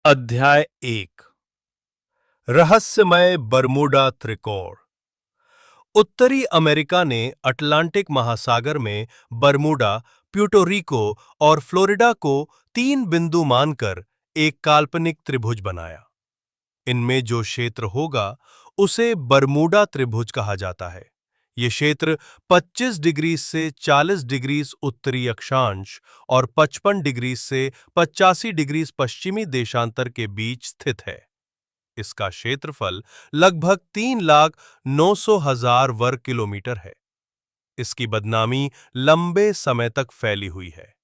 अध्याय 1। रहस्यमय बरमूडा त्रिकोण। उत्तरी अमेरिका ने अटलांटिक महासागर में बरमूडा, प्यूर्टो रिको और फ्लोरिडा को 3 बिंदु मानकर एक काल्पनिक त्रिभुज बनाया। इनमें जो क्षेत्र होगा उसे बरमूडा त्रिभुज कहा जाता है। ये क्षेत्र 25 डिग्री से 40 डिग्री उत्तरी अक्षांश और 55 डिग्री से 85 डिग्री पश्चिमी देशांतर के बीच स्थित है। इसका क्षेत्रफल लगभग 3,09,000 वर्ग किलोमीटर है। इसकी बदनामी लंबे समय तक फैली हुई है।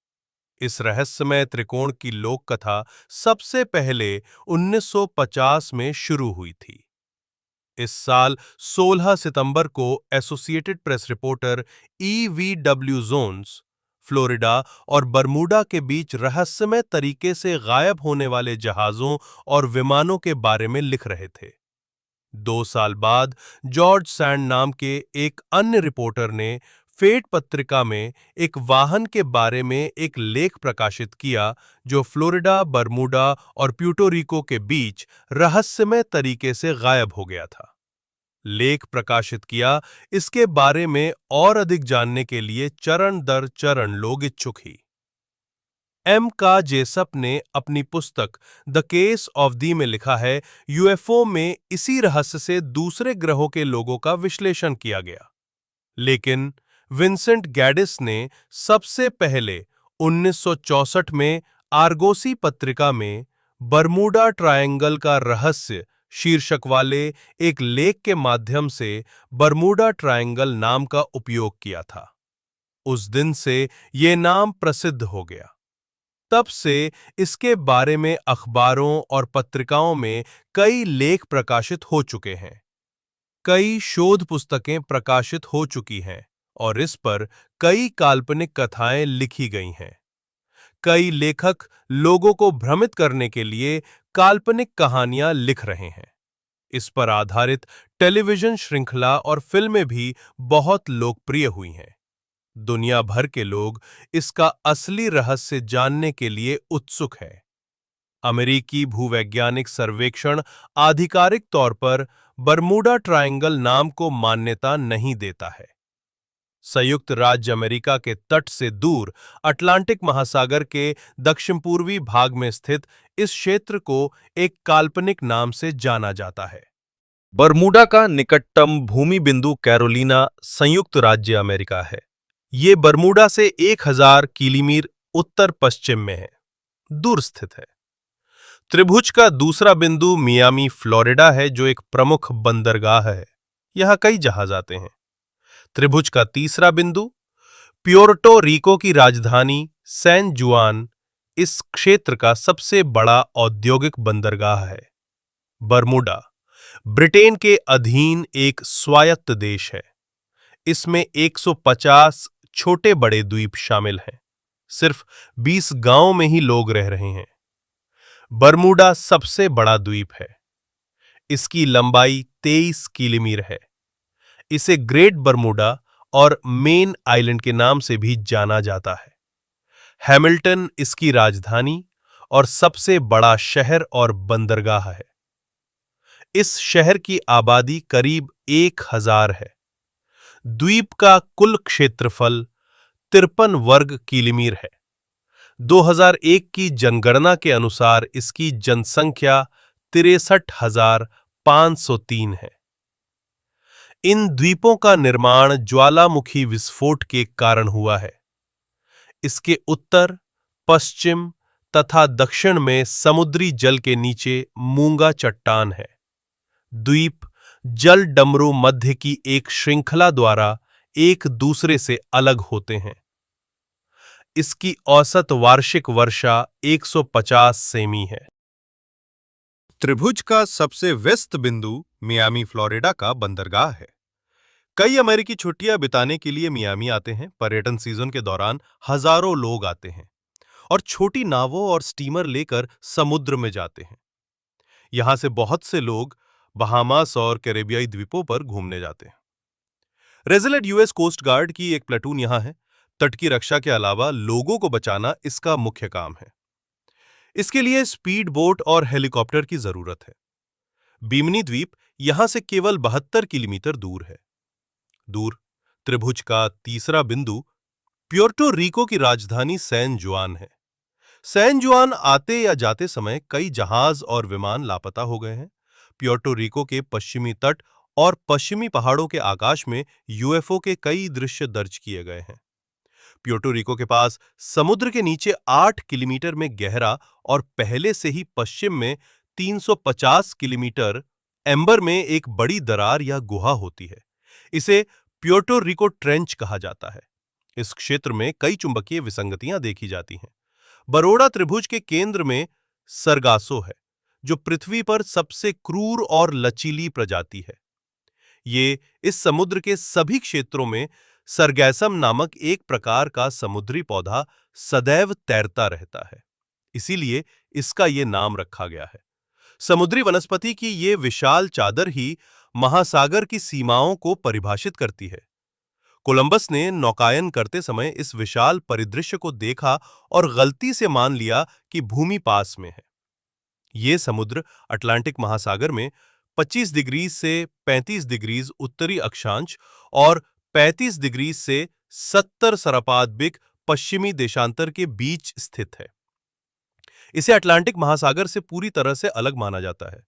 इस रहस्यमय त्रिकोण की लोक कथा सबसे पहले 1950 में शुरू हुई थी। इस साल 16 सितंबर को एसोसिएटेड प्रेस रिपोर्टर ईवीडब्ल्यू जोन्स फ्लोरिडा और बरमूडा के बीच रहस्यमय तरीके से गायब होने वाले जहाजों और विमानों के बारे में लिख रहे थे। 2 साल बाद जॉर्ज सैंड नाम के एक अन्य रिपोर्टर ने फेट पत्रिका में एक वाहन के बारे में एक लेख प्रकाशित किया जो फ्लोरिडा, बरमूडा और प्यूर्टो रिको के बीच रहस्यमय तरीके से गायब हो गया था। लेख प्रकाशित किया, इसके बारे में और अधिक जानने के लिए चरण दर चरण लोग इच्छुक ही। एम का जेसप ने अपनी पुस्तक द केस ऑफ दी में लिखा है, यूएफओ में इसी रहस्य से दूसरे ग्रहों के लोगों का विश्लेषण किया गया। लेकिन विंसेंट गैडिस ने सबसे पहले 1964 में आर्गोसी पत्रिका में बरमूडा ट्रायंगल का रहस्य शीर्षक वाले एक लेख के माध्यम से बरमूडा ट्रायंगल नाम का उपयोग किया था। उस दिन से यह नाम प्रसिद्ध हो गया। तब से इसके बारे में अखबारों और पत्रिकाओं में कई लेख प्रकाशित हो चुके हैं। कई शोध पुस्तकें प्रकाशित हो चुकी हैं और इस पर कई काल्पनिक कथाएं लिखी गई हैं। कई लेखक लोगों को भ्रमित करने के लिए काल्पनिक कहानियां लिख रहे हैं। इस पर आधारित टेलीविजन श्रृंखला और फिल्में भी बहुत लोकप्रिय हुई हैं। दुनिया भर के लोग इसका असली रहस्य जानने के लिए उत्सुक हैं। अमेरिकी भूवैज्ञानिक सर्वेक्षण आधिकारिक तौर पर बरमूडा ट्रायंगल नाम को मान्यता नहीं देता है। संयुक्त राज्य अमेरिका के तट से दूर अटलांटिक महासागर के दक्षिण पूर्वी भाग में स्थित इस क्षेत्र को एक काल्पनिक नाम से जाना जाता है। बरमूडा का निकटतम भूमि बिंदु कैरोलिना, संयुक्त राज्य अमेरिका है। ये बरमूडा से 1000 किलोमीटर उत्तर पश्चिम में है, दूर स्थित है। त्रिभुज का दूसरा बिंदु मियामी, फ्लोरिडा है, जो एक प्रमुख बंदरगाह है। यहां कई जहाज आते हैं। त्रिभुज का तीसरा बिंदु प्यूर्टो रिको की राजधानी सैन जुआन इस क्षेत्र का सबसे बड़ा औद्योगिक बंदरगाह है। बरमूडा ब्रिटेन के अधीन एक स्वायत्त देश है। इसमें 150 छोटे बड़े द्वीप शामिल हैं। सिर्फ 20 गांवों में ही लोग रह रहे हैं। बरमूडा सबसे बड़ा द्वीप है। इसकी लंबाई 23 किलोमीटर है। इसे ग्रेट बरमूडा और मेन आइलैंड के नाम से भी जाना जाता है। हैमिल्टन इसकी राजधानी और सबसे बड़ा शहर और बंदरगाह है। इस शहर की आबादी करीब 1000 है। द्वीप का कुल क्षेत्रफल 53 वर्ग किलोमीटर है। 2001 की जनगणना के अनुसार इसकी जनसंख्या 63,503 है। इन द्वीपों का निर्माण ज्वालामुखी विस्फोट के कारण हुआ है। इसके उत्तर, पश्चिम तथा दक्षिण में समुद्री जल के नीचे मूंगा चट्टान है। द्वीप जल डमरू मध्य की एक श्रृंखला द्वारा एक दूसरे से अलग होते हैं। इसकी औसत वार्षिक वर्षा 150 सेमी है। त्रिभुज का सबसे व्यस्त बिंदु मियामी, फ्लोरिडा का बंदरगाह है। कई अमेरिकी छुट्टियां बिताने के लिए मियामी आते हैं। पर्यटन सीजन के दौरान हजारों लोग आते हैं और छोटी नावों और स्टीमर लेकर समुद्र में जाते हैं। यहां से बहुत से लोग बहामास और कैरेबियाई द्वीपों पर घूमने जाते हैं। रेजिलेंट यूएस कोस्ट गार्ड की एक प्लेटून यहां है। तट की रक्षा के अलावा लोगों को बचाना इसका मुख्य काम है। इसके लिए स्पीड बोट और हेलीकॉप्टर की जरूरत है। बीमनी द्वीप यहां से केवल 72 किलोमीटर दूर है। दूर त्रिभुज का तीसरा बिंदु प्योर्टो रिको की राजधानी सैन जुआन है। सैन जुआन आते या जाते समय कई जहाज और विमान लापता हो गए हैं। प्योर्टो रिको के पश्चिमी तट और पश्चिमी पहाड़ों के आकाश में यूएफओ के कई दृश्य दर्ज किए गए हैं। प्योर्टो रिको के पास समुद्र के नीचे 8 किलोमीटर में गहरा और पहले से ही पश्चिम में 350 किलोमीटर एम्बर में एक बड़ी दरार या गुहा होती है। इसे प्योर्टो रिको ट्रेंच कहा जाता है। इस क्षेत्र में कई चुंबकीय विसंगतियां देखी जाती हैं। बरोडा त्रिभुज के केंद्र में सरगासो है, जो पृथ्वी पर सबसे क्रूर और लचीली प्रजाति है। ये इस समुद्र के सभी क्षेत्रों में सरगैसम नामक एक प्रकार का समुद्री पौधा सदैव तैरता रहता है, इसीलिए इसका ये नाम रखा गया है। समुद्री वनस्पति की ये विशाल चादर ही महासागर की सीमाओं को परिभाषित करती है। कोलंबस ने नौकायन करते समय इस विशाल परिदृश्य को देखा और गलती से मान लिया कि भूमि पास में है। ये समुद्र अटलांटिक महासागर में 25 डिग्री से 35 डिग्री उत्तरी अक्षांश और 35 डिग्री से 70 सरपाद्विक पश्चिमी देशांतर के बीच स्थित है। इसे अटलांटिक महासागर से पूरी तरह से अलग माना जाता है।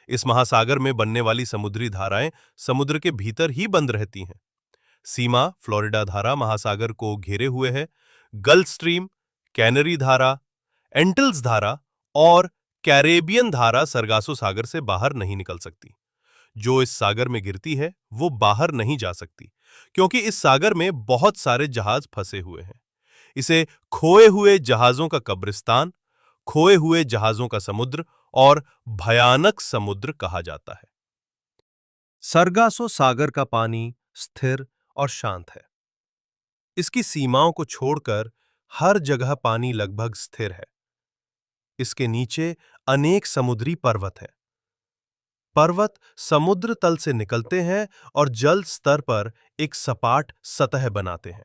इस महासागर में बनने वाली समुद्री धाराएं समुद्र के भीतर ही बंद रहती हैं। सीमा फ्लोरिडा धारा महासागर को घेरे हुए है। गल्फ स्ट्रीम, कैनरी धारा, एंटिल्स धारा और कैरेबियन धारा सरगासो सागर से बाहर नहीं निकल सकती। जो इस सागर में गिरती है वो बाहर नहीं जा सकती, क्योंकि इस सागर में बहुत सारे जहाज फंसे हुए हैं। इसे खोए हुए जहाजों का कब्रिस्तान, खोए हुए जहाजों का समुद्र और भयानक समुद्र कहा जाता है। सरगासो सागर का पानी स्थिर और शांत है। इसकी सीमाओं को छोड़कर हर जगह पानी लगभग स्थिर है। इसके नीचे अनेक समुद्री पर्वत हैं। पर्वत समुद्र तल से निकलते हैं और जल स्तर पर एक सपाट सतह बनाते हैं।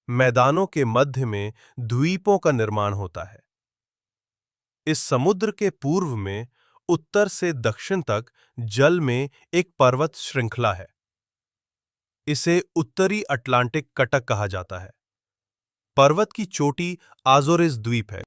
मैदानों के मध्य में द्वीपों का निर्माण होता है। इस समुद्र के पूर्व में उत्तर से दक्षिण तक जल में एक पर्वत श्रृंखला है। इसे उत्तरी अटलांटिक कटक कहा जाता है। पर्वत की चोटी आज़ोरेस द्वीप है।